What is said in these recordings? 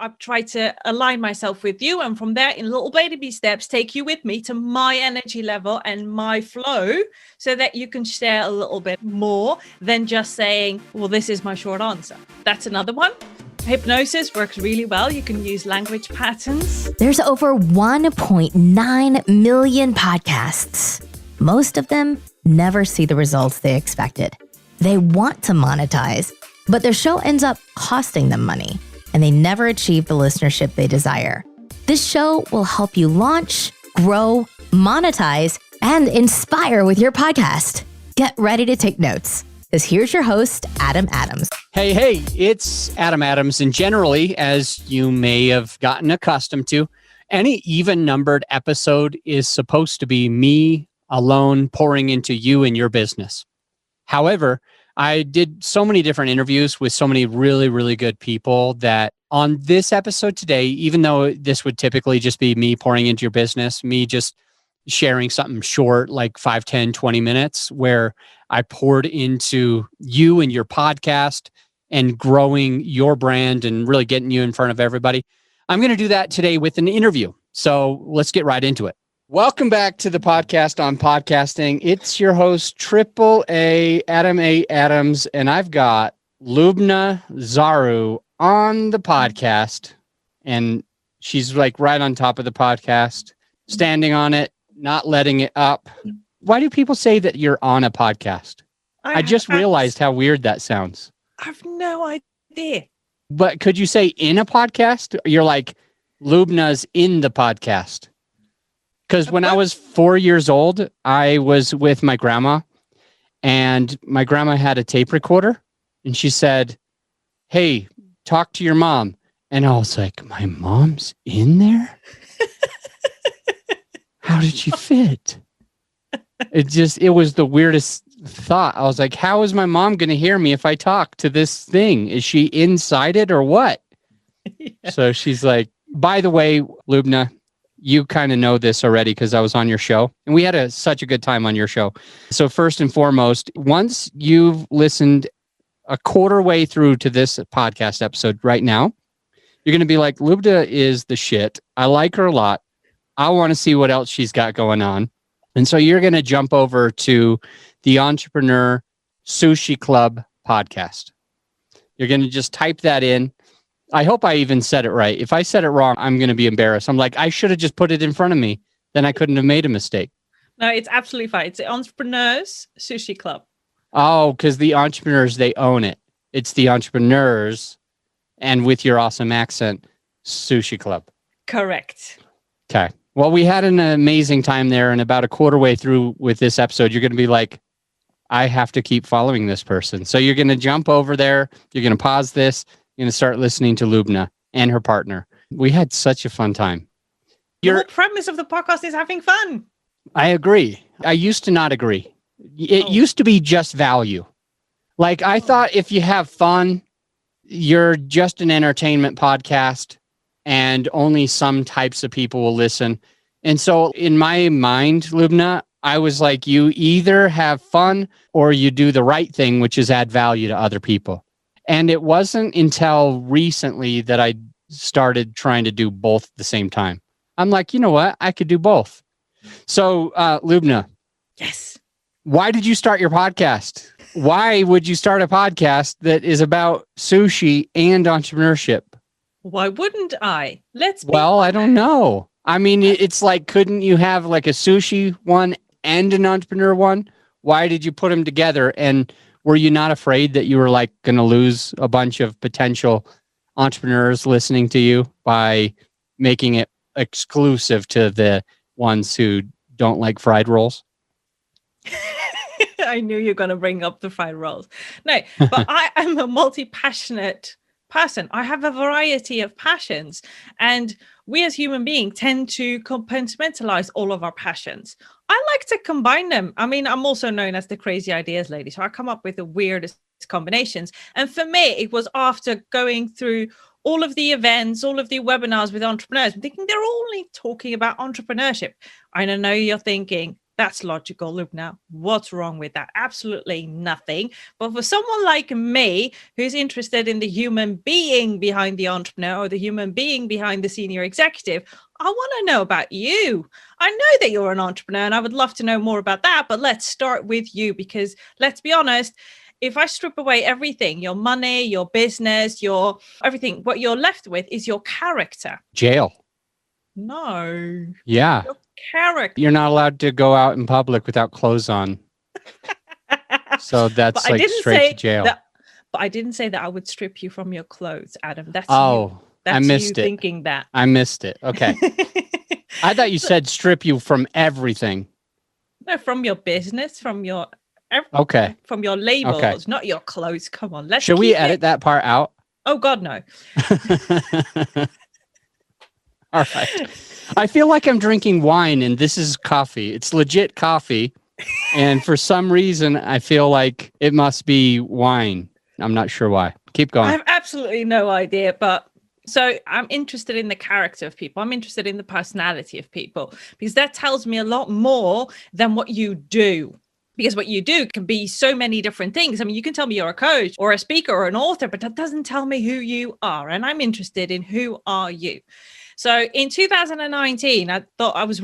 I've tried to align myself with you. And from there, in little baby steps, take you with me to my energy level and my flow so that you can share a little bit more than just saying, well, this is my short answer. That's another one. Hypnosis works really well. You can use language patterns. There's over 1.9 million podcasts. Most of them never see the results they expected. They want to monetize, but their show ends up costing them money, and they never achieve the listenership they desire. This show will help you launch, grow, monetize, and inspire with your podcast. Get ready to take notes, because here's your host, Adam Adams. Hey, it's Adam Adams, and generally, as you may have gotten accustomed to, any even-numbered episode is supposed to be me alone pouring into you and your business. However, I did so many different interviews with so many really, really good people that on this episode today, even though this would typically just be me pouring into your business, me just sharing something short, like 5, 10, 20 minutes, where I poured into you and your podcast and growing your brand and really getting you in front of everybody. I'm going to do that today with an interview. So let's get right into it. Welcome back to the podcast on podcasting. It's your host, Triple A, Adam A. Adams, and I've got Loubna Zarrou on the podcast. And she's like right on top of the podcast, standing on it, not letting it up. Why do people say that you're on a podcast? I just realized how weird that sounds. I have no idea. But could you say in a podcast? You're like, Loubna's in the podcast. Because when I was 4 years old, I was with my grandma, and my grandma had a tape recorder, and she said, hey, talk to your mom. And I was like, my mom's in there? How did she fit? It was the weirdest thought. I was like, how is my mom going to hear me if I talk to this thing? Is she inside it or what? Yeah. So she's like, by the way, Loubna, you kind of know this already because I was on your show and we had such a good time on your show. So first and foremost, once you've listened a quarter way through to this podcast episode right now, you're going to be like, Loubna is the shit. I like her a lot. I want to see what else she's got going on. And so you're going to jump over to the Entrepreneur Sushi Club podcast. You're going to just type that in. I hope I even said it right. If I said it wrong, I'm going to be embarrassed. I'm like, I should have just put it in front of me. Then I couldn't have made a mistake. No, it's absolutely fine. It's the Entrepreneurs Sushi Club. Oh, because the entrepreneurs, they own it. It's the entrepreneurs, and with your awesome accent, Sushi Club. Correct. Okay. Well, we had an amazing time there, and about a quarter way through with this episode, you're going to be like, I have to keep following this person. So you're going to jump over there. You're going to pause this. You're going to start listening to Loubna and her partner. We had such a fun time. The whole premise of the podcast is having fun. I agree. I used to not agree. It used to be just value. Like I thought if you have fun, you're just an entertainment podcast and only some types of people will listen. And so in my mind, Loubna, I was like, you either have fun or you do the right thing, which is add value to other people. And it wasn't until recently that I started trying to do both at the same time. I'm like, you know what? I could do both. So, Loubna. Yes. Why did you start your podcast? Why would you start a podcast that is about sushi and entrepreneurship? Why wouldn't I? Well, I don't know. I mean, it's like, couldn't you have like a sushi one and an entrepreneur one? Why did you put them together? And were you not afraid that you were like going to lose a bunch of potential entrepreneurs listening to you by making it exclusive to the ones who don't like fried rolls? I knew you were going to bring up the fried rolls. No, but I am a multi-passionate person. I have a variety of passions, and we as human beings tend to compartmentalize all of our passions. I like to combine them. I mean, I'm also known as the crazy ideas lady, so I come up with the weirdest combinations. And for me, it was after going through all of the events, all of the webinars with entrepreneurs, I'm thinking they're only talking about entrepreneurship. I know you're thinking, That's logical, Loubna. What's wrong with that? Absolutely nothing. But for someone like me, who's interested in the human being behind the entrepreneur or the human being behind the senior executive, I want to know about you. I know that you're an entrepreneur and I would love to know more about that. But let's start with you, because let's be honest, if I strip away everything, your money, your business, your everything, what you're left with is your character. Jail. No. Yeah. Your character. You're not allowed to go out in public without clothes on. So that's like straight to jail. But I didn't say that I would strip you from your clothes, Adam. That's you. That's I missed you it. thinking that. I missed it. Okay. I thought you said strip you from everything. No, from your business, from your okay, from your labels, not your clothes. Come on, let's. Should we edit that part out? Oh God, no. All right. I feel like I'm drinking wine and this is coffee. It's legit coffee. And for some reason, I feel like it must be wine. I'm not sure why. Keep going. I have absolutely no idea. But so I'm interested in the character of people. I'm interested in the personality of people, because that tells me a lot more than what you do. Because what you do can be so many different things. I mean, you can tell me you're a coach or a speaker or an author, but that doesn't tell me who you are. And I'm interested in who are you. So in 2019, I thought I was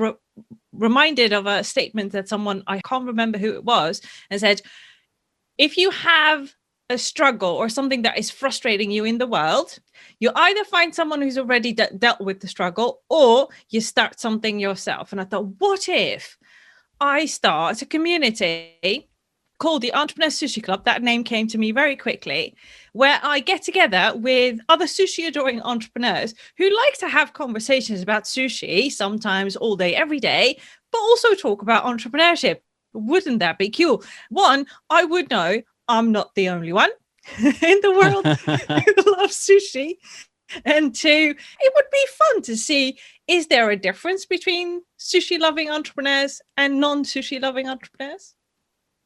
reminded of a statement that someone, I can't remember who it was, and said, if you have a struggle or something that is frustrating you in the world, you either find someone who's already dealt with the struggle, or you start something yourself. And I thought, what if I start a community called the Entrepreneur Sushi Club? That name came to me very quickly, where I get together with other sushi adoring entrepreneurs who like to have conversations about sushi, sometimes all day, every day, but also talk about entrepreneurship. Wouldn't that be cool? One, I would know I'm not the only one in the world who loves sushi. And two, it would be fun to see, is there a difference between sushi loving entrepreneurs and non-sushi loving entrepreneurs?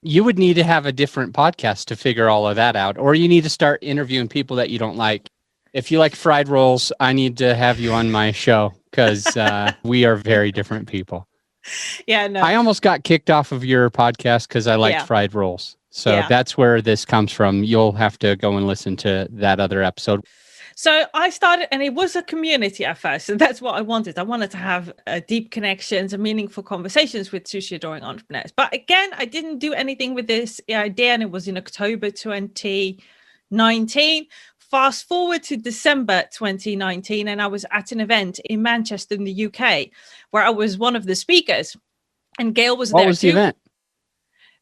You would need to have a different podcast to figure all of that out, or you need to start interviewing people that you don't like. If you like fried rolls, I need to have you on my show, because we are very different people. Yeah, no. I almost got kicked off of your podcast because I liked fried rolls. So that's where this comes from. You'll have to go and listen to that other episode. So I started, and it was a community at first, and that's what I wanted. I wanted to have deep connections and meaningful conversations with sushi adoring entrepreneurs. But again, I didn't do anything with this idea, and it was in October 2019. Fast forward to December 2019, and I was at an event in Manchester in the UK, where I was one of the speakers, and Gail was there too. What was the event?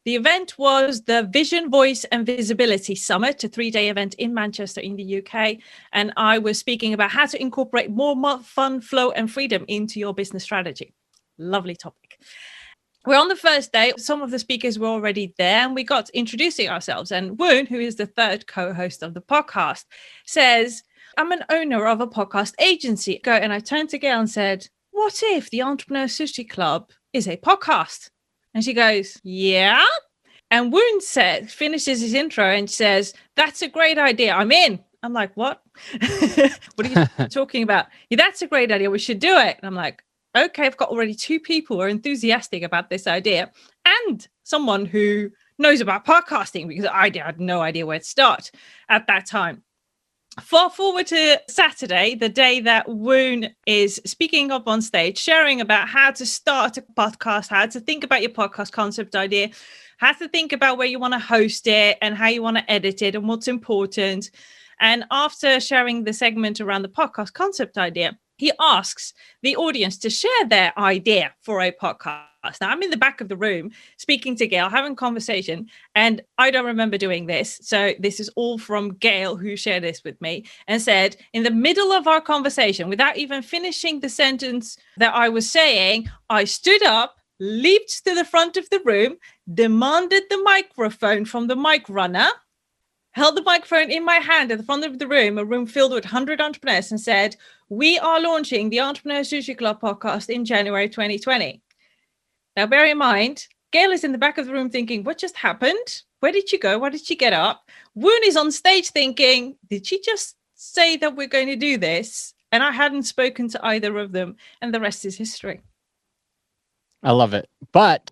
The event was the Vision, Voice and Visibility Summit, a 3-day event in Manchester in the UK. And I was speaking about how to incorporate more fun, flow and freedom into your business strategy. Lovely topic. We're on the first day. Some of the speakers were already there, and we got introducing ourselves. And Woon, who is the third co-host of the podcast, says, I'm an owner of a podcast agency. And I turned to Gail and said, what if the Entrepreneur Sushi Club is a podcast? And she goes, yeah. And Woon finishes his intro and says, that's a great idea. I'm in. I'm like, what? What are you talking about? Yeah, that's a great idea. We should do it. And I'm like, okay, I've got already 2 people who are enthusiastic about this idea, and someone who knows about podcasting, because I had no idea where to start at that time. Fast forward to Saturday, the day that Woon is speaking up on stage, sharing about how to start a podcast, how to think about your podcast concept idea, how to think about where you want to host it and how you want to edit it and what's important. And after sharing the segment around the podcast concept idea, he asks the audience to share their idea for a podcast. Now, I'm in the back of the room speaking to Gail, having a conversation, and I don't remember doing this. So this is all from Gail, who shared this with me and said, in the middle of our conversation, without even finishing the sentence that I was saying, I stood up, leaped to the front of the room, demanded the microphone from the mic runner, held the microphone in my hand at the front of the room, a room filled with 100 entrepreneurs, and said, we are launching the Entrepreneur Sushi Club podcast in January 2020. Now, bear in mind, Gail is in the back of the room thinking, what just happened? Where did she go? Why did she get up? Woon is on stage thinking, did she just say that we're going to do this? And I hadn't spoken to either of them, and the rest is history. I love it. But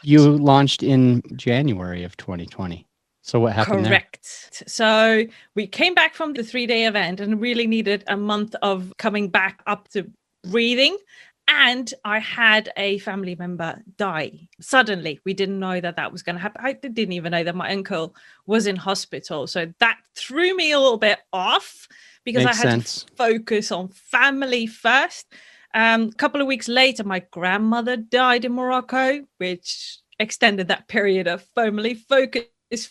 You launched in January of 2020. So what happened there? Correct. So we came back from the 3-day event and really needed a month of coming back up to breathing. And I had a family member die suddenly. We didn't know that that was going to happen. I didn't even know that my uncle was in hospital. So that threw me a little bit off because Makes I had sense. to focus on family first. A couple of weeks later, my grandmother died in Morocco, which extended that period of family focus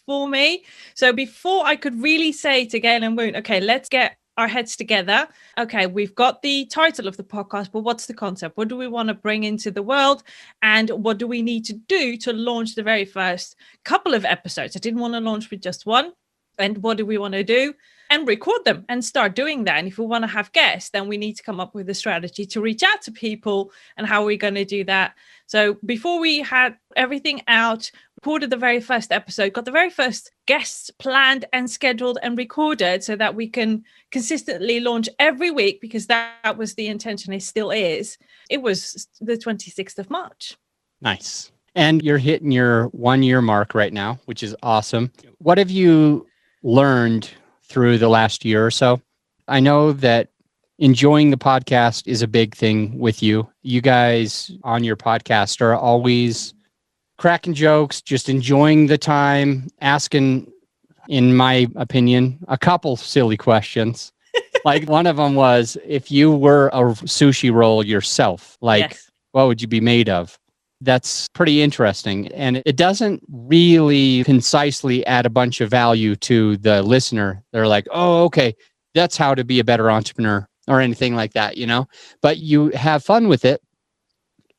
for me. So before I could really say to Gail and Woon, okay, let's get our heads together. Okay, we've got the title of the podcast, but what's the concept? What do we want to bring into the world? And what do we need to do to launch the very first couple of episodes? I didn't want to launch with just one. And what do we want to do? And record them and start doing that. And if we want to have guests, then we need to come up with a strategy to reach out to people and how we're going to do that. So before we had everything out, recorded the very first episode, got the very first guests planned and scheduled and recorded so that we can consistently launch every week, because that was the intention. It still is. It was the 26th of March. Nice. And you're hitting your 1 year mark right now, which is awesome. What have you learned through the last year or so? I know that enjoying the podcast is a big thing with you. You guys on your podcast are always cracking jokes, just enjoying the time, asking, in my opinion, a couple silly questions. Like one of them was, if you were a sushi roll yourself, like Yes. what would you be made of? That's pretty interesting. And it doesn't really concisely add a bunch of value to the listener. They're like, oh, okay, that's how to be a better entrepreneur or anything like that, you know? But you have fun with it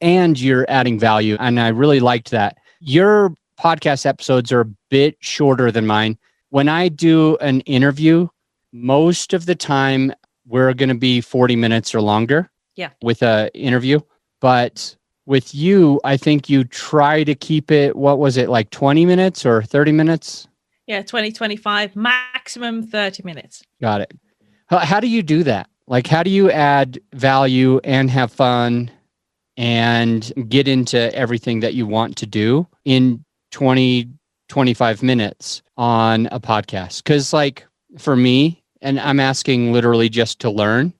and you're adding value. And I really liked that. Your podcast episodes are a bit shorter than mine. When I do an interview, most of the time we're going to be 40 minutes or longer with an interview. But with you, I think you try to keep it, what was it, like 20 minutes or 30 minutes? Yeah, 2025, maximum 30 minutes. Got it. How do you do that? Like, how do you add value and have fun and get into everything that you want to do in 20, 25 minutes on a podcast? Because like for me, and I'm asking literally just to learn.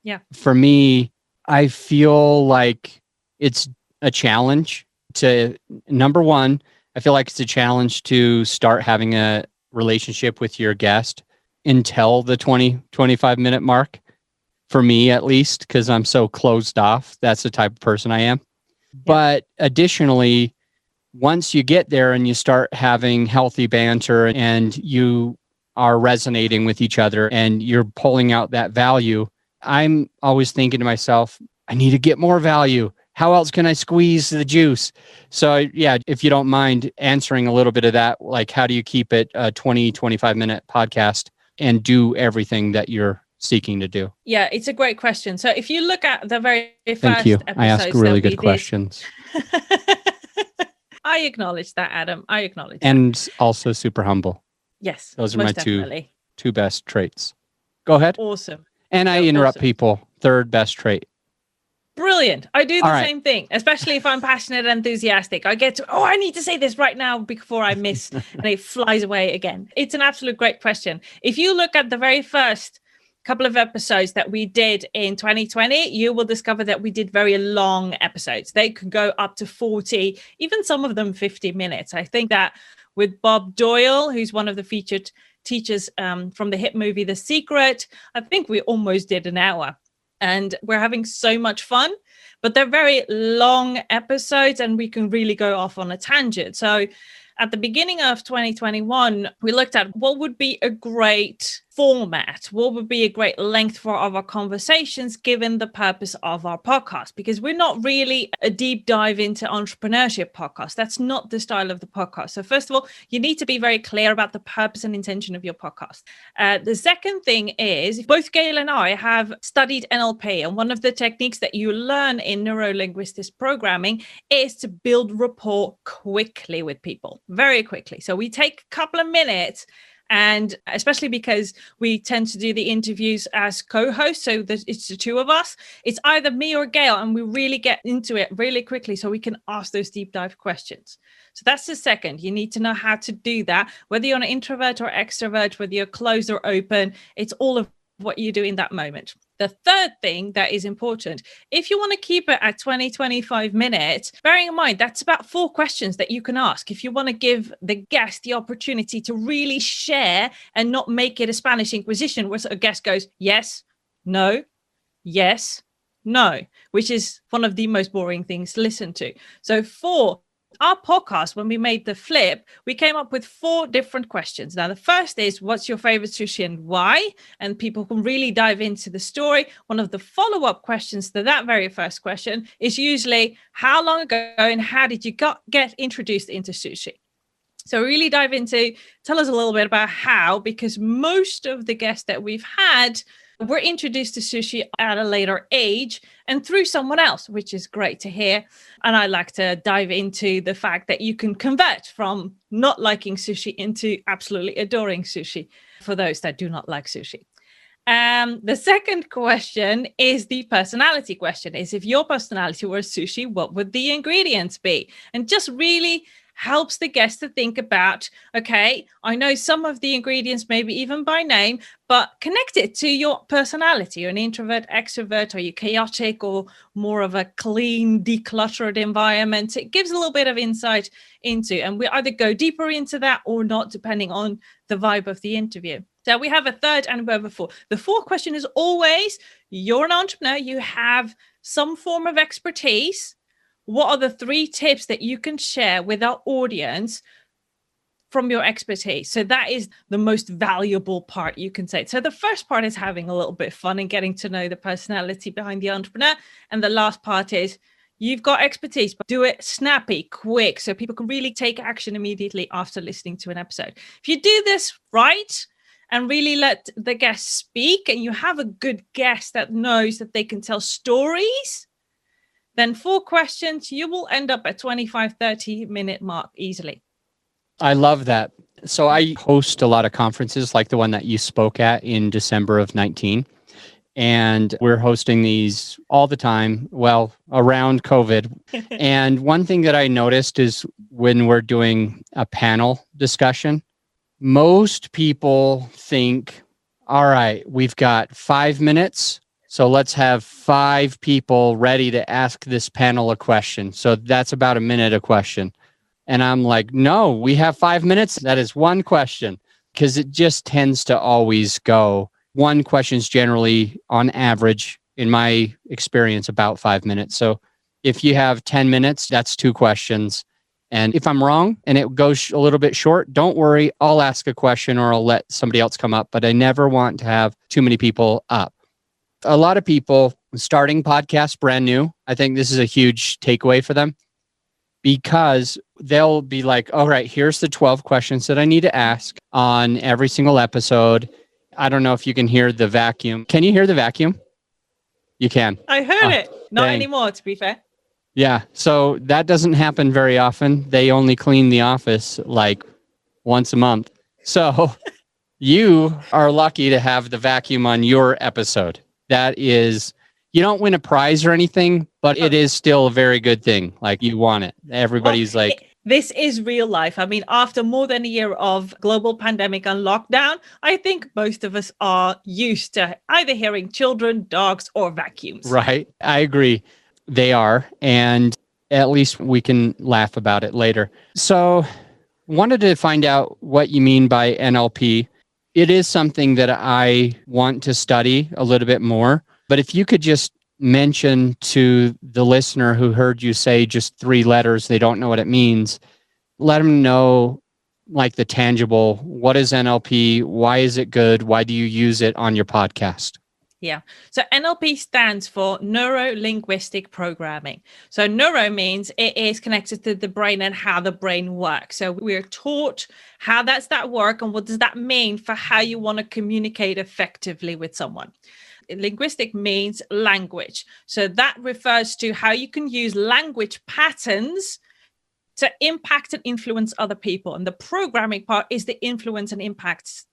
Yeah. For me, I feel like it's a challenge to, number one, I feel like it's a challenge to start having a relationship with your guest until the 20, 25 minute mark. For me, at least, because I'm so closed off. That's the type of person I am. Yeah. But additionally, once you get there and you start having healthy banter and you are resonating with each other and you're pulling out that value, I'm always thinking to myself, I need to get more value. How else can I squeeze the juice? So yeah, if you don't mind answering a little bit of that, like how do you keep it a 20, 25 minute podcast and do everything that you're seeking to do? Yeah, it's a great question. So if you look at the very first Thank you. episodes, I ask really good questions. I acknowledge that, Adam. I acknowledge and that. Also super humble. Yes. Those are my two best traits. Go ahead. Awesome. And I interrupt people. Third best trait. Brilliant. I do the same thing, especially if I'm passionate and enthusiastic. I get to, I need to say this right now before I miss and it flies away again. It's an absolute great question. If you look at the very first couple of episodes that we did in 2020, you will discover that we did very long episodes. They could go up to 40, even some of them 50 minutes. I think that with Bob Doyle, who's one of the featured teachers from the hit movie The Secret, I think we almost did an hour. And we're having so much fun, but they're very long episodes and we can really go off on a tangent. So at the beginning of 2021, we looked at what would be a great format, what would be a great length for our conversations, given the purpose of our podcast, because we're not really a deep dive into entrepreneurship podcast. That's not the style of the podcast. So first of all, you need to be very clear about the purpose and intention of your podcast. The second thing is, both Gail and I have studied NLP, and one of the techniques that you learn in Neuro Linguistic Programming is to build rapport quickly with people, very quickly. So we take a couple of minutes And especially because we tend to do the interviews as co-hosts, so it's the two of us. It's either me or Gail, and we really get into it really quickly so we can ask those deep dive questions. So that's the second. You need to know how to do that, whether you're an introvert or extrovert, whether you're closed or open. It's all of what you do in that moment. The third thing that is important, if you want to keep it at 20-25 minutes, bearing in mind that's about 4 questions that you can ask. If you want to give the guest the opportunity to really share and not make it a Spanish Inquisition where a guest goes, yes, no, yes, no, which is one of the most boring things to listen to. So for our podcast, when we made the flip, we came up with 4 different questions. Now, the first is, what's your favorite sushi and why? And people can really dive into the story. One of the follow-up questions to that very first question is usually, how long ago and how did you get introduced into sushi? So really dive into, tell us a little bit about how, because most of the guests that we've had were introduced to sushi at a later age and through someone else, which is great to hear. And I like to dive into the fact that you can convert from not liking sushi into absolutely adoring sushi for those that do not like sushi. The second question is the personality question, is if your personality were sushi, what would the ingredients be? And just really helps the guest to think about, okay, I know some of the ingredients, maybe even by name, but connect it to your personality. You're an introvert, extrovert, are you chaotic or more of a clean, decluttered environment? It gives a little bit of insight into, and we either go deeper into that or not, depending on the vibe of the interview. So we have a third and we have a fourth. The fourth question is always, you're an entrepreneur, you have some form of expertise. What are the 3 tips that you can share with our audience from your expertise? So that is the most valuable part, you can say. So the first part is having a little bit of fun and getting to know the personality behind the entrepreneur. And the last part is you've got expertise, but do it snappy, quick, so people can really take action immediately after listening to an episode. If you do this right and really let the guest speak, and you have a good guest that knows that they can tell stories, then 4 questions, you will end up at 25-30 minute mark easily. I love that. So I host a lot of conferences like the one that you spoke at in December of 19. And we're hosting these all the time, well, around COVID. And one thing that I noticed is when we're doing a panel discussion, most people think, all right, we've got 5 minutes. So let's have 5 people ready to ask this panel a question. So that's about a minute a question. And I'm like, no, we have 5 minutes. That is 1 question, because it just tends to always go. 1 question is generally, on average, in my experience, about 5 minutes. So if you have 10 minutes, that's 2 questions. And if I'm wrong and it goes a little bit short, don't worry. I'll ask a question or I'll let somebody else come up. But I never want to have too many people up. A lot of people starting podcasts brand new, I think this is a huge takeaway for them, because they'll be like, all right, here's the 12 questions that I need to ask on every single episode. I don't know if you can hear the vacuum. Can you hear the vacuum? You can. I heard it. Not dang. anymore, to be fair. Yeah. So that doesn't happen very often. They only clean the office like once a month. So you are lucky to have the vacuum on your episode. That is, you don't win a prize or anything, but it is still a very good thing. Like, you want it. Everybody's this is real life. I mean, after more than a year of global pandemic and lockdown, I think most of us are used to either hearing children, dogs, or vacuums. Right. I agree. They are. And at least we can laugh about it later. So wanted to find out what you mean by NLP. It is something that I want to study a little bit more. But if you could just mention to the listener who heard you say just 3 letters, they don't know what it means, let them know, like, the tangible. What is NLP? Why is it good? Why do you use it on your podcast? Yeah. So NLP stands for Neuro Linguistic Programming. So neuro means it is connected to the brain and how the brain works. So we're taught how does that work and what does that mean for how you want to communicate effectively with someone. Linguistic means language. So that refers to how you can use language patterns to impact and influence other people. And the programming part is the influence and impact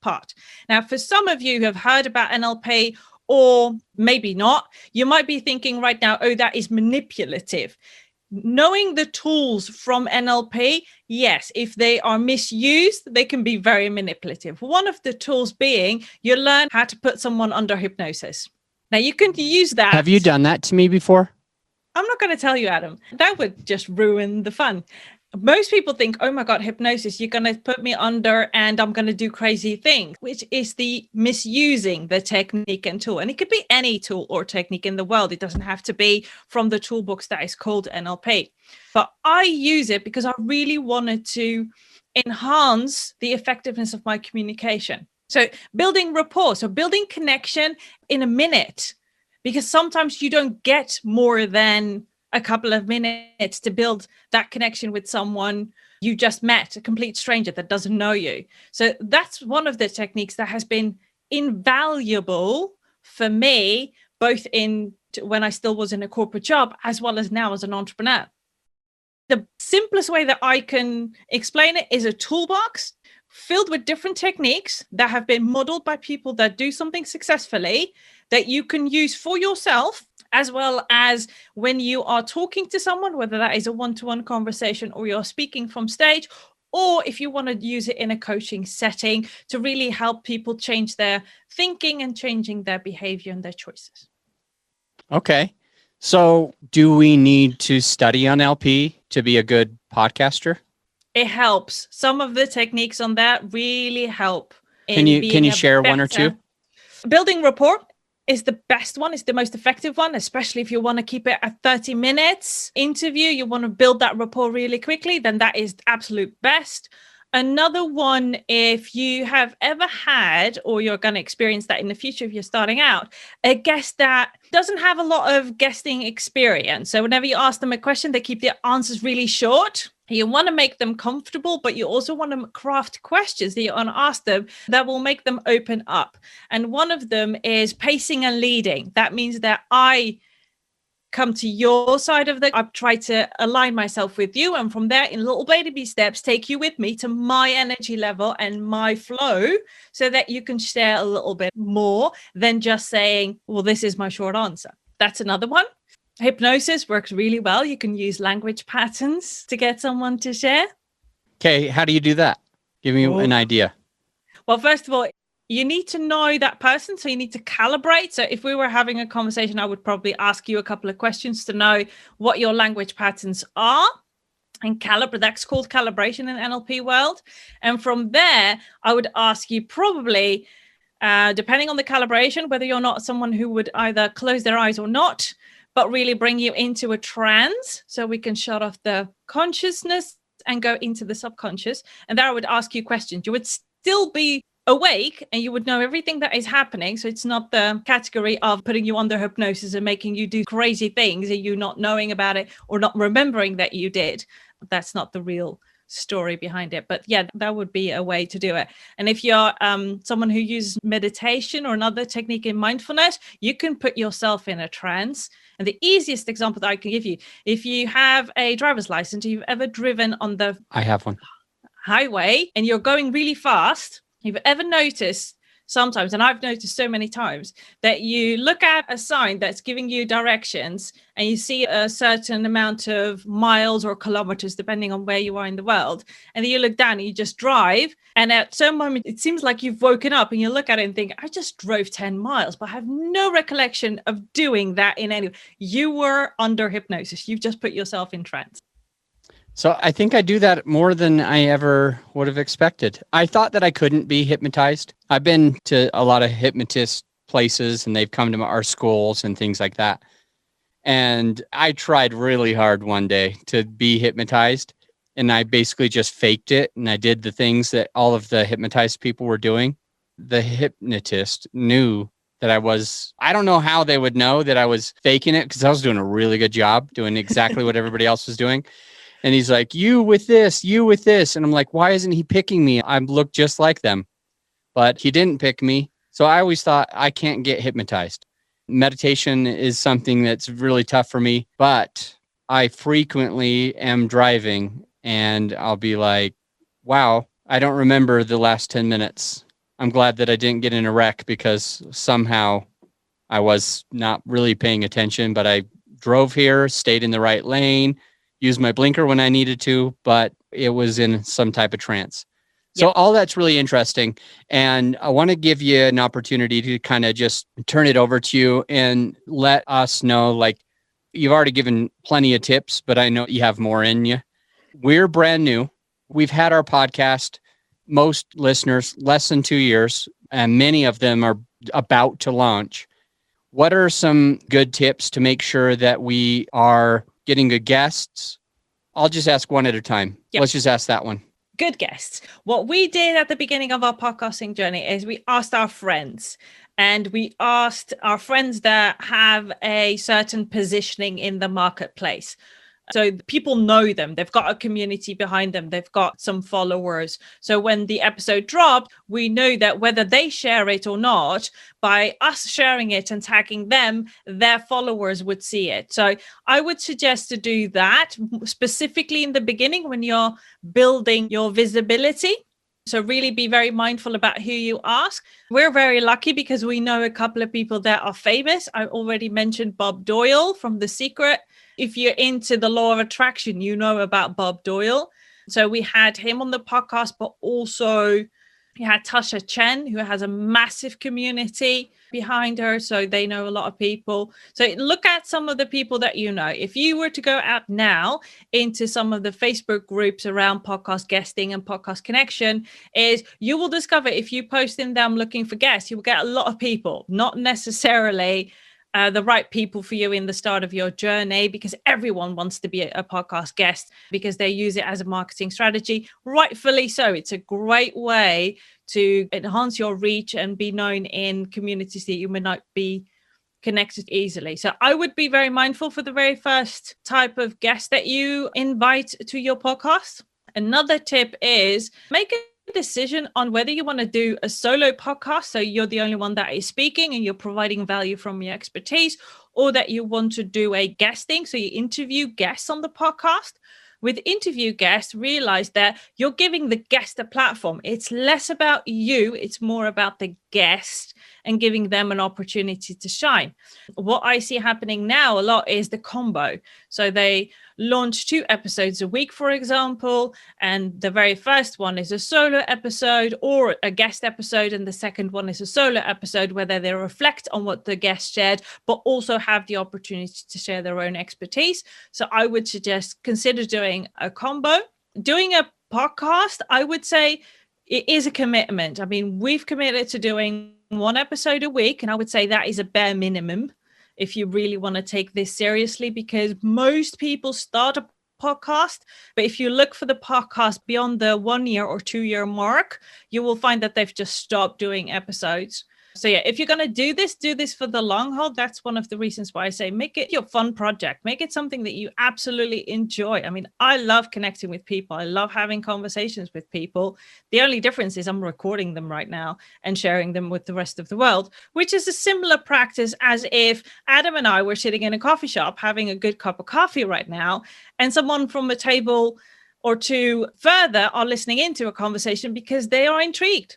part. Now, for some of you who have heard about NLP, or maybe not, you might be thinking right now, oh, that is manipulative. Knowing the tools from NLP, yes, if they are misused, they can be very manipulative. One of the tools being you learn how to put someone under hypnosis. Now, you can use that. Have you done that to me before? I'm not going to tell you, Adam. That would just ruin the fun. Most people think, oh my God, hypnosis, you're going to put me under and I'm going to do crazy things, which is the misusing the technique and tool. And it could be any tool or technique in the world. It doesn't have to be from the toolbox that is called NLP. But I use it because I really wanted to enhance the effectiveness of my communication. So building rapport, so building connection in a minute, because sometimes you don't get more than a couple of minutes to build that connection with someone you just met, a complete stranger that doesn't know you. So that's one of the techniques that has been invaluable for me, both in when I still was in a corporate job, as well as now as an entrepreneur. The simplest way that I can explain it is a toolbox filled with different techniques that have been modeled by people that do something successfully that you can use for yourself, as well as when you are talking to someone, whether that is a one-to-one conversation or you're speaking from stage, or if you want to use it in a coaching setting to really help people change their thinking and changing their behavior and their choices. Okay. So do we need to study NLP to be a good podcaster? It helps. Some of the techniques on that really help. Can you share one or two? Building rapport is the best one, is the most effective one, especially if you want to keep it a 30 minutes interview, you want to build that rapport really quickly, then that is absolute best. Another one, if you have ever had, or you're going to experience that in the future if you're starting out, a guest that doesn't have a lot of guesting experience. So whenever you ask them a question, they keep their answers really short. You want to make them comfortable, but you also want to craft questions that you want to ask them that will make them open up. And one of them is pacing and leading. That means that I come to your side of I've tried to align myself with you. And from there, in little baby steps, take you with me to my energy level and my flow so that you can share a little bit more than just saying, well, this is my short answer. That's another one. Hypnosis works really well. You can use language patterns to get someone to share. Okay, how do you do that? Give me an idea. Well, first of all, you need to know that person. So you need to calibrate. So if we were having a conversation, I would probably ask you a couple of questions to know what your language patterns are. And that's called calibration in NLP world. And from there, I would ask you probably, depending on the calibration, whether you're not someone who would either close their eyes or not, but really bring you into a trance so we can shut off the consciousness and go into the subconscious. And there I would ask you questions. You would still be awake and you would know everything that is happening. So it's not the category of putting you under hypnosis and making you do crazy things and you not knowing about it or not remembering that you did. That's not the real story behind it. But yeah, that would be a way to do it. And if you're someone who uses meditation or another technique in mindfulness, you can put yourself in a trance. And the easiest example that I can give you, if you have a driver's license, you've ever driven on the I have one. highway and you're going really fast, you've ever noticed sometimes, and I've noticed so many times, that you look at a sign that's giving you directions and you see a certain amount of miles or kilometers, depending on where you are in the world. And then you look down and you just drive. And at some moment, it seems like you've woken up and you look at it and think, I just drove 10 miles, but I have no recollection of doing that in any way. You were under hypnosis. You've just put yourself in trance. So I think I do that more than I ever would have expected. I thought that I couldn't be hypnotized. I've been to a lot of hypnotist places and they've come to our schools and things like that. And I tried really hard one day to be hypnotized and I basically just faked it. And I did the things that all of the hypnotized people were doing. The hypnotist knew that I don't know how they would know that I was faking it because I was doing a really good job doing exactly what everybody else was doing. And he's like, you with this. And I'm like, why isn't he picking me? I look just like them. But he didn't pick me. So I always thought I can't get hypnotized. Meditation is something that's really tough for me. But I frequently am driving and I'll be like, wow, I don't remember the last 10 minutes. I'm glad that I didn't get in a wreck because somehow I was not really paying attention, but I drove here, stayed in the right lane, used my blinker when I needed to, but it was in some type of trance. So Yep. all that's really interesting. And I want to give you an opportunity to kind of just turn it over to you and let us know, like, you've already given plenty of tips, but I know you have more in you. We're brand new. We've had our podcast, most listeners, less than 2 years, and many of them are about to launch. What are some good tips to make sure that we are getting good guests? I'll just ask one at a time. Yep. Let's just ask that one. Good guests. What we did at the beginning of our podcasting journey is we asked our friends, and we asked our friends that have a certain positioning in the marketplace. So people know them. They've got a community behind them. They've got some followers. So when the episode dropped, we know that whether they share it or not, by us sharing it and tagging them, their followers would see it. So I would suggest to do that specifically in the beginning when you're building your visibility. So really be very mindful about who you ask. We're very lucky because we know a couple of people that are famous. I already mentioned Bob Doyle from The Secret. If you're into the law of attraction, you know about Bob Doyle. So we had him on the podcast, but also we had Tasha Chen, who has a massive community behind her. So they know a lot of people. So look at some of the people that you know. If you were to go out now into some of the Facebook groups around podcast guesting and podcast connection, is you will discover if you post in them looking for guests, you will get a lot of people, not necessarily the right people for you in the start of your journey, because everyone wants to be a podcast guest because they use it as a marketing strategy. Rightfully so. It's a great way to enhance your reach and be known in communities that you may not be connected easily. So I would be very mindful for the very first type of guest that you invite to your podcast. Another tip is make a decision on whether you want to do a solo podcast, so you're the only one that is speaking and you're providing value from your expertise, or that you want to do a guesting, so you interview guests on the podcast. With interview guests, realize that you're giving the guest a platform. It's less about you, it's more about the guest and giving them an opportunity to shine. What I see happening now a lot is the combo. So they launch 2 episodes a week, for example, and the very first one is a solo episode or a guest episode, and the second one is a solo episode where they reflect on what the guest shared, but also have the opportunity to share their own expertise. So I would suggest consider doing a combo. Doing a podcast, I would say it is a commitment. I mean, we've committed to doing 1 episode a week, and I would say that is a bare minimum if you really want to take this seriously, because most people start a podcast, but if you look for the podcast beyond the 1 year or 2 year mark, you will find that they've just stopped doing episodes. So yeah, if you're going to do this for the long haul. That's one of the reasons why I say make it your fun project. Make it something that you absolutely enjoy. I mean, I love connecting with people. I love having conversations with people. The only difference is I'm recording them right now and sharing them with the rest of the world, which is a similar practice as if Adam and I were sitting in a coffee shop having a good cup of coffee right now, and someone from a table or 2 further are listening into a conversation because they are intrigued.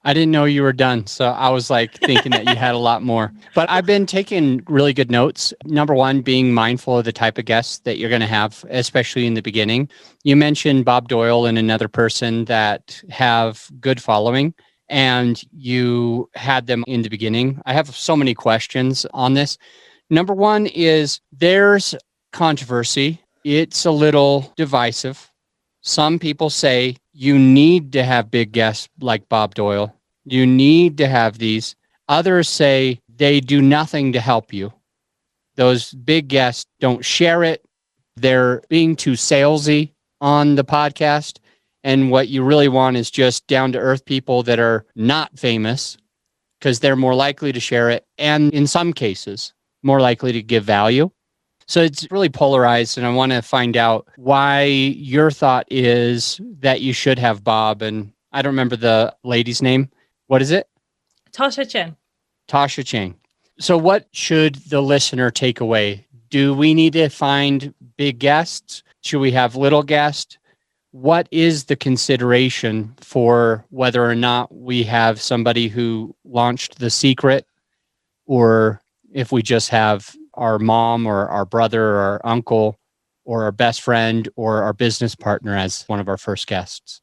I didn't know you were done. So I was like thinking that you had a lot more. But I've been taking really good notes. Number 1, being mindful of the type of guests that you're going to have, especially in the beginning. You mentioned Bob Doyle and another person that have good following, and you had them in the beginning. I have so many questions on this. Number 1 is there's controversy. It's a little divisive. Some people say you need to have big guests like Bob Doyle. You need to have these. Others say they do nothing to help you. Those big guests don't share it. They're being too salesy on the podcast. And what you really want is just down to earth people that are not famous, because they're more likely to share it. And in some cases, more likely to give value. So it's really polarized, and I want to find out why your thought is that you should have Bob. And I don't remember the lady's name. What is it? Tasha Chen. Tasha Chang. So what should the listener take away? Do we need to find big guests? Should we have little guests? What is the consideration for whether or not we have somebody who launched The Secret, or if we just have our mom or our brother or our uncle or our best friend or our business partner as one of our first guests?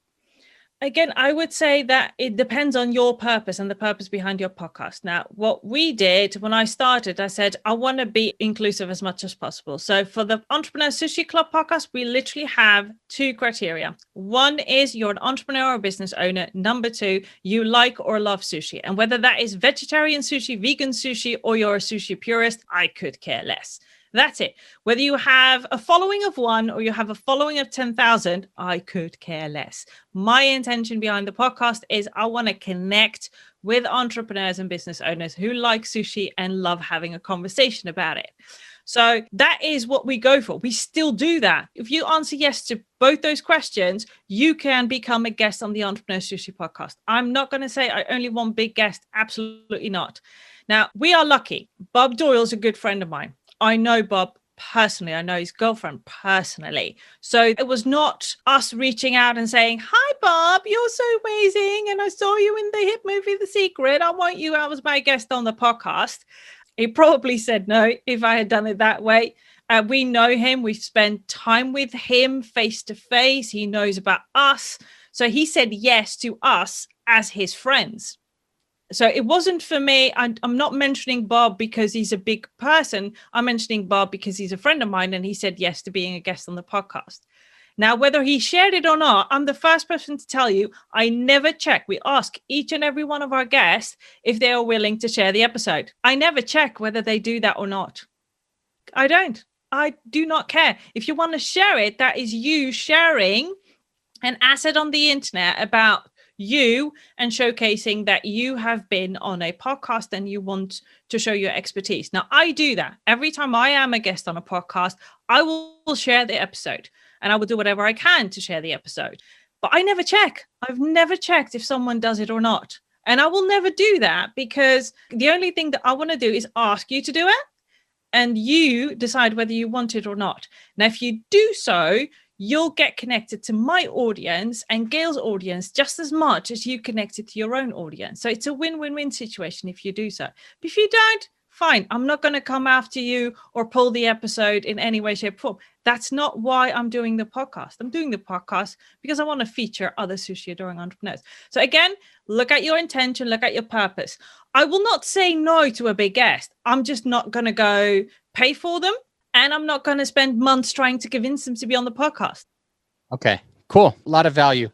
Again, I would say that it depends on your purpose and the purpose behind your podcast. Now, what we did when I started, I said, I want to be inclusive as much as possible. So for the Entrepreneur Sushi Club podcast, we literally have 2 criteria. One is you're an entrepreneur or business owner. Number 2, you like or love sushi. And whether that is vegetarian sushi, vegan sushi, or you're a sushi purist, I could care less. That's it. Whether you have a following of 1 or you have a following of 10,000, I could care less. My intention behind the podcast is I want to connect with entrepreneurs and business owners who like sushi and love having a conversation about it. So that is what we go for. We still do that. If you answer yes to both those questions, you can become a guest on the Entrepreneur Sushi podcast. I'm not going to say I only want big guests. Absolutely not. Now, we are lucky. Bob Doyle is a good friend of mine. I know Bob personally. I know his girlfriend personally. So it was not us reaching out and saying, hi, Bob, you're so amazing. And I saw you in the hit movie, The Secret. I want you as my guest on the podcast. He probably said no if I had done it that way. We know him. We've spent time with him face to face. He knows about us. So he said yes to us as his friends. So it wasn't for me. I'm not mentioning Bob because he's a big person. I'm mentioning Bob because he's a friend of mine and he said yes to being a guest on the podcast. Now, whether he shared it or not, I'm the first person to tell you, I never check. We ask each and every one of our guests if they are willing to share the episode. I never check whether they do that or not. I don't. I do not care. If you want to share it, that is you sharing an asset on the internet about you and showcasing that you have been on a podcast and you want to show your expertise. Now, I do that. Every time I am a guest on a podcast, I will share the episode and I will do whatever I can to share the episode. But I never check. I've never checked if someone does it or not. And I will never do that because the only thing that I want to do is ask you to do it and you decide whether you want it or not. Now, if you do so, you'll get connected to my audience and Gail's audience just as much as you connected to your own audience. So it's a win-win-win situation if you do so. But if you don't, fine. I'm not going to come after you or pull the episode in any way, shape, or form. That's not why I'm doing the podcast. I'm doing the podcast because I want to feature other sushi adoring entrepreneurs. So again, look at your intention, look at your purpose. I will not say no to a big guest. I'm just not going to go pay for them. And I'm not going to spend months trying to convince them to be on the podcast. Okay, cool. A lot of value.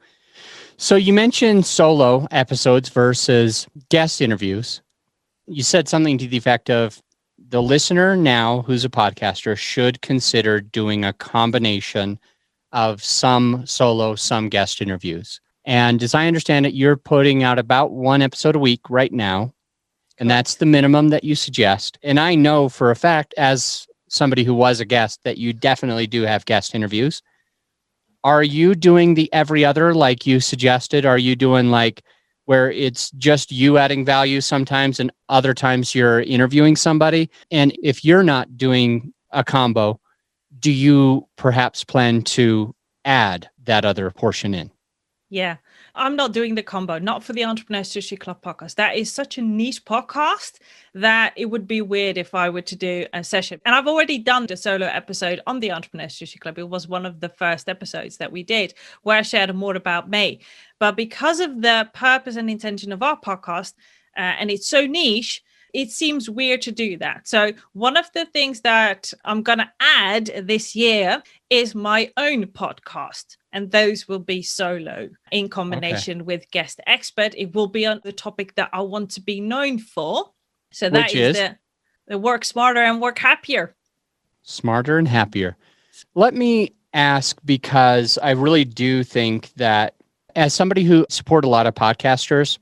So you mentioned solo episodes versus guest interviews. You said something to the effect of the listener now who's a podcaster should consider doing a combination of some solo, some guest interviews. And as I understand it, you're putting out about 1 episode a week right now. And that's the minimum that you suggest. And I know for a fact, as somebody who was a guest, that you definitely do have guest interviews. Are you doing the every other like you suggested? Are you doing like where it's just you adding value sometimes and other times you're interviewing somebody? And if you're not doing a combo, do you perhaps plan to add that other portion in? Yeah, I'm not doing the combo, not for the Entrepreneur Sushi Club podcast. That is such a niche podcast that it would be weird if I were to do a session. And I've already done the solo episode on the Entrepreneur Sushi Club. It was one of the first episodes that we did where I shared more about me. But because of the purpose and intention of our podcast, and it's so niche, it seems weird to do that. So one of the things that I'm going to add this year is my own podcast. And those will be solo in combination with guest expert. It will be on the topic that I want to be known for. So that Which is the work smarter and work happier. Smarter and happier. Let me ask, because I really do think that as somebody who support a lot of podcasters,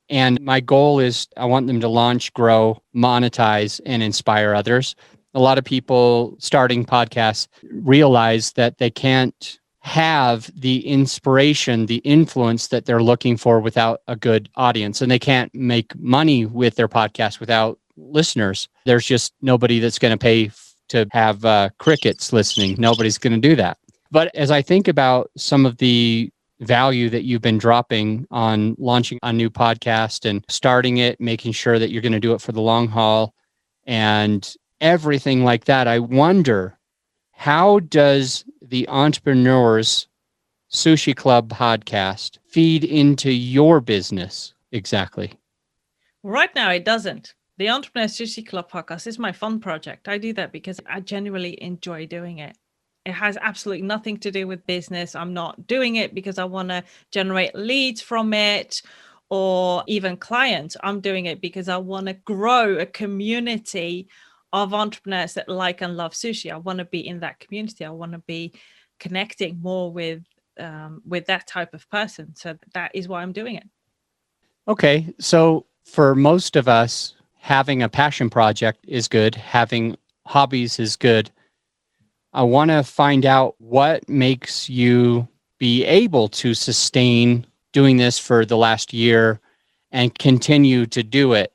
and my goal is I want them to launch, grow, monetize, and inspire others. A lot of people starting podcasts realize that they can't have the inspiration, the influence that they're looking for without a good audience. And they can't make money with their podcast without listeners. There's just nobody that's going to pay to have crickets listening. Nobody's going to do that. But as I think about some of the value that you've been dropping on launching a new podcast and starting it, making sure that you're going to do it for the long haul and everything like that, I wonder, how does the Entrepreneurs Sushi Club podcast feed into your business exactly? Right now, it doesn't. The Entrepreneur Sushi Club podcast is my fun project. I do that because I genuinely enjoy doing it. It has absolutely nothing to do with business. I'm not doing it because I want to generate leads from it or even clients. I'm doing it because I want to grow a community of entrepreneurs that like and love sushi. I want to be in that community. I want to be connecting more with that type of person. So that is why I'm doing it. Okay. So for most of us, having a passion project is good. Having hobbies is good. I want to find out what makes you be able to sustain doing this for the last year and continue to do it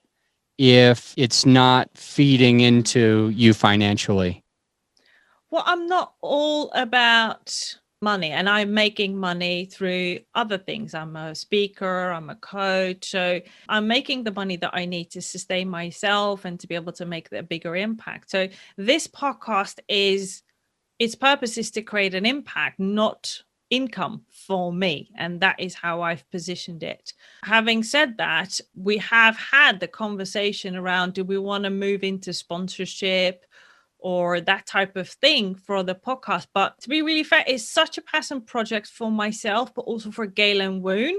if it's not feeding into you financially. Well, I'm not all about money, and I'm making money through other things. I'm a speaker, I'm a coach. So I'm making the money that I need to sustain myself and to be able to make a bigger impact. So this podcast its purpose is to create an impact, not income for me. And that is how I've positioned it. Having said that, we have had the conversation around, do we want to move into sponsorship or that type of thing for the podcast? But to be really fair, it's such a passion project for myself, but also for Gail and Woon,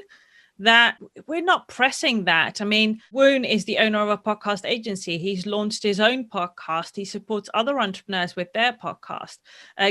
that we're not pressing that. I mean, Woon is the owner of a podcast agency. He's launched his own podcast. He supports other entrepreneurs with their podcast.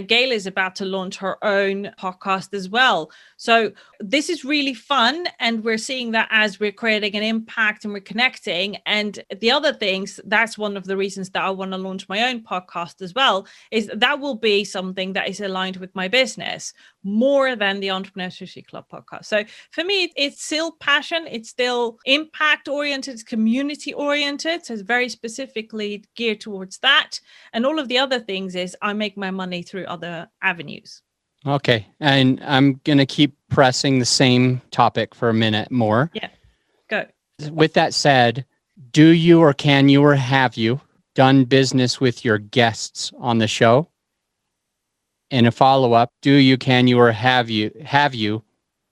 Gail is about to launch her own podcast as well. So this is really fun. And we're seeing that as we're creating an impact and we're connecting. And the other things, that's one of the reasons that I want to launch my own podcast as well, is that will be something that is aligned with my business more than the Entrepreneur Sushi Club podcast. So for me, it's still passion, it's still impact oriented, it's community oriented. So it's very specifically geared towards that. And all of the other things is I make my money through other avenues. Okay. And I'm going to keep pressing the same topic for a minute more. Yeah, go. With that said, do you or can you or have you done business with your guests on the show? And a follow-up, do you, can you, or have you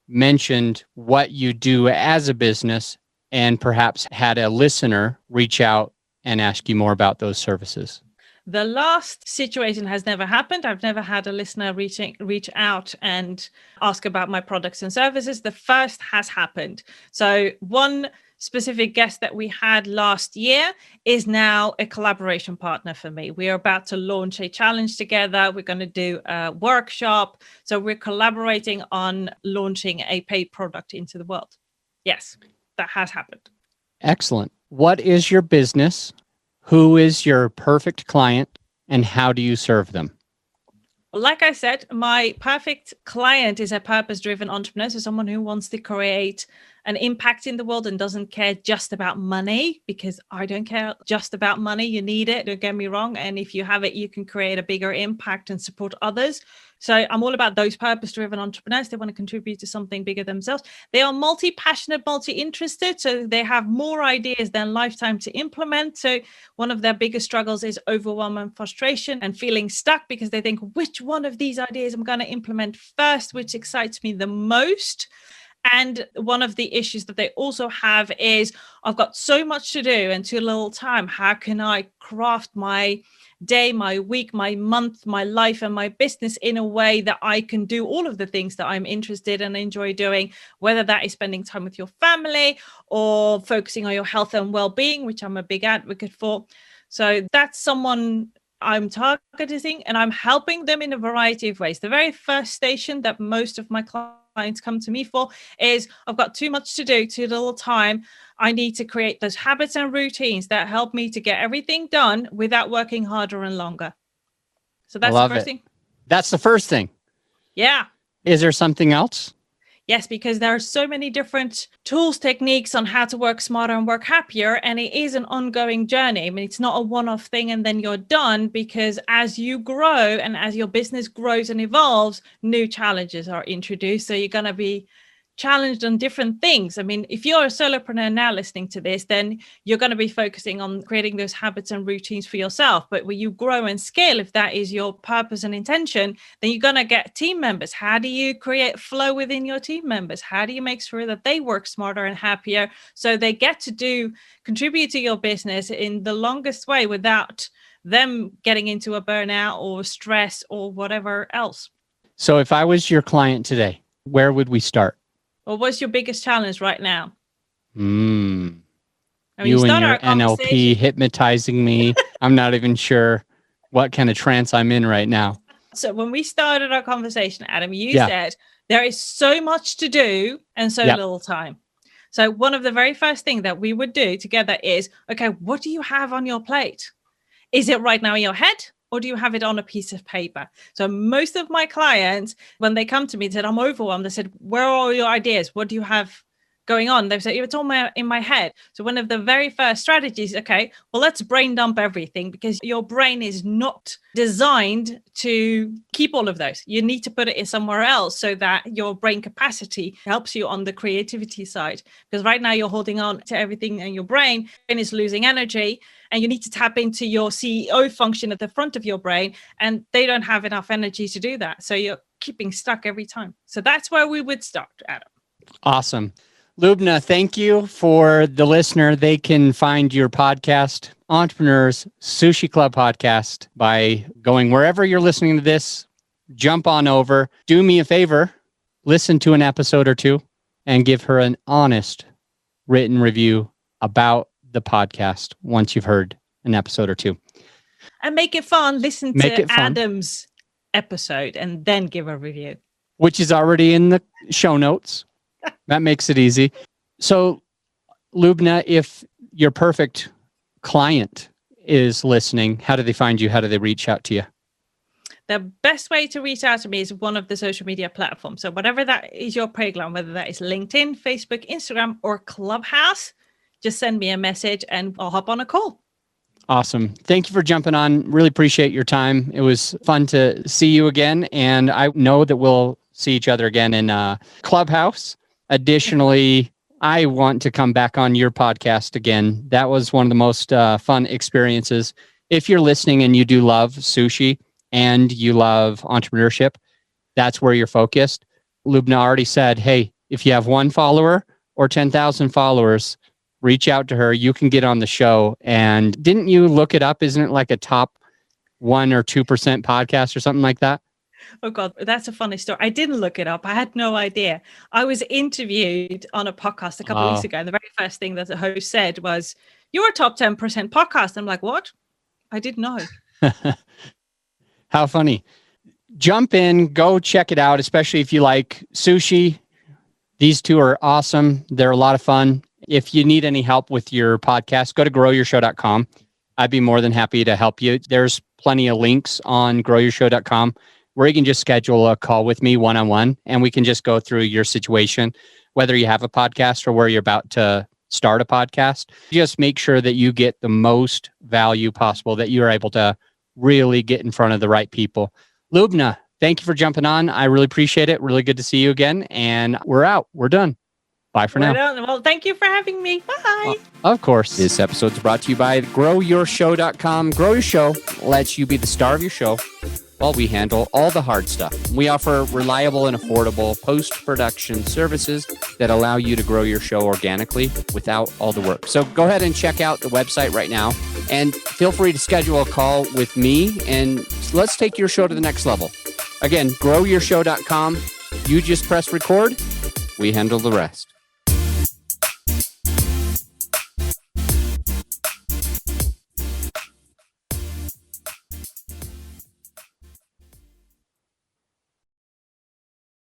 mentioned what you do as a business and perhaps had a listener reach out and ask you more about those services? The last situation has never happened. I've never had a listener reach out and ask about my products and services. The first has happened. So one specific guest that we had last year is now a collaboration partner for me. We are about to launch a challenge together. We're going to do a workshop. So we're collaborating on launching a paid product into the world. Yes, that has happened. Excellent. What is your business? Who is your perfect client? And how do you serve them? Like I said, my perfect client is a purpose-driven entrepreneur. So someone who wants to create an impact in the world and doesn't care just about money, because I don't care just about money. You need it, don't get me wrong. And if you have it, you can create a bigger impact and support others. So I'm all about those purpose-driven entrepreneurs. They want to contribute to something bigger themselves. They are multi-passionate, multi-interested. So they have more ideas than lifetime to implement. So one of their biggest struggles is overwhelm and frustration and feeling stuck because they think, which one of these ideas I'm going to implement first, which excites me the most. And one of the issues that they also have is, I've got so much to do and too little time. How can I craft my day, my week, my month, my life, and my business in a way that I can do all of the things that I'm interested and enjoy doing, whether that is spending time with your family or focusing on your health and well-being, which I'm a big advocate for. So that's someone I'm targeting, and I'm helping them in a variety of ways. The very first station that most of my clients come to me for is, I've got too much to do, too little time. I need to create those habits and routines that help me to get everything done without working harder and longer. So that's the first thing. That's the first thing. Yeah. Is there something else? Yes, because there are so many different tools, techniques on how to work smarter and work happier. And it is an ongoing journey. I mean, it's not a one-off thing and then you're done, because as you grow and as your business grows and evolves, new challenges are introduced. So you're going to be challenged on different things. I mean, if you're a solopreneur now listening to this, then you're going to be focusing on creating those habits and routines for yourself. But when you grow and scale, if that is your purpose and intention, then you're going to get team members. How do you create flow within your team members? How do you make sure that they work smarter and happier so they get to contribute to your business in the longest way without them getting into a burnout or stress or whatever else? So if I was your client today, where would we start? Or what's your biggest challenge right now? I mean, You and your NLP hypnotizing me. I'm not even sure what kind of trance I'm in right now. So when we started our conversation, Adam, you said there is so much to do and so little time. So one of the very first things that we would do together is, okay, what do you have on your plate? Is it right now in your head? Or do you have it on a piece of paper? So most of my clients, when they come to me and said, I'm overwhelmed, they said, where are all your ideas? What do you have going on? They said, it's all in my head. So one of the very first strategies, okay, well, let's brain dump everything, because your brain is not designed to keep all of those. You need to put it in somewhere else so that your brain capacity helps you on the creativity side. Because right now you're holding on to everything in your brain and is losing energy. And you need to tap into your CEO function at the front of your brain, and they don't have enough energy to do that. So you're keeping stuck every time. So that's where we would start, Adam. Awesome. Loubna, thank you. For the listener, they can find your podcast, Entrepreneurs Sushi Club Podcast, by going wherever you're listening to this. Jump on over. Do me a favor, listen to an episode or two and give her an honest written review about the podcast once you've heard an episode or two. And make it fun. Listen to Adam's episode and then give a review. Which is already in the show notes. That makes it easy. So, Loubna, if your perfect client is listening, how do they find you? How do they reach out to you? The best way to reach out to me is one of the social media platforms. So whatever that is your playground, whether that is LinkedIn, Facebook, Instagram, or Clubhouse, just send me a message and I'll hop on a call. Awesome. Thank you for jumping on. Really appreciate your time. It was fun to see you again. And I know that we'll see each other again in Clubhouse. Additionally, I want to come back on your podcast again. That was one of the most fun experiences. If you're listening and you do love sushi and you love entrepreneurship, that's where you're focused. Loubna already said, hey, if you have 1 follower or 10,000 followers, reach out to her. You can get on the show. And didn't you look it up? Isn't it like a top 1 or 2% podcast or something like that? Oh, God, that's a funny story. I didn't look it up. I had no idea. I was interviewed on a podcast a couple of weeks ago. And the very first thing that the host said was, you're a top 10% podcast. I'm like, what? I didn't know. How funny. Jump in, go check it out, especially if you like sushi. These two are awesome. They're a lot of fun. If you need any help with your podcast, go to growyourshow.com. I'd be more than happy to help you. There's plenty of links on growyourshow.com where you can just schedule a call with me one-on-one, and we can just go through your situation, whether you have a podcast or where you're about to start a podcast. Just make sure that you get the most value possible, that you're able to really get in front of the right people. Loubna, thank you for jumping on. I really appreciate it. Really good to see you again. And we're out. We're done. Bye for now. Well, thank you for having me. Bye. Of course. This episode is brought to you by growyourshow.com. Grow Your Show lets you be the star of your show while we handle all the hard stuff. We offer reliable and affordable post-production services that allow you to grow your show organically without all the work. So go ahead and check out the website right now and feel free to schedule a call with me and let's take your show to the next level. Again, growyourshow.com. You just press record. We handle the rest.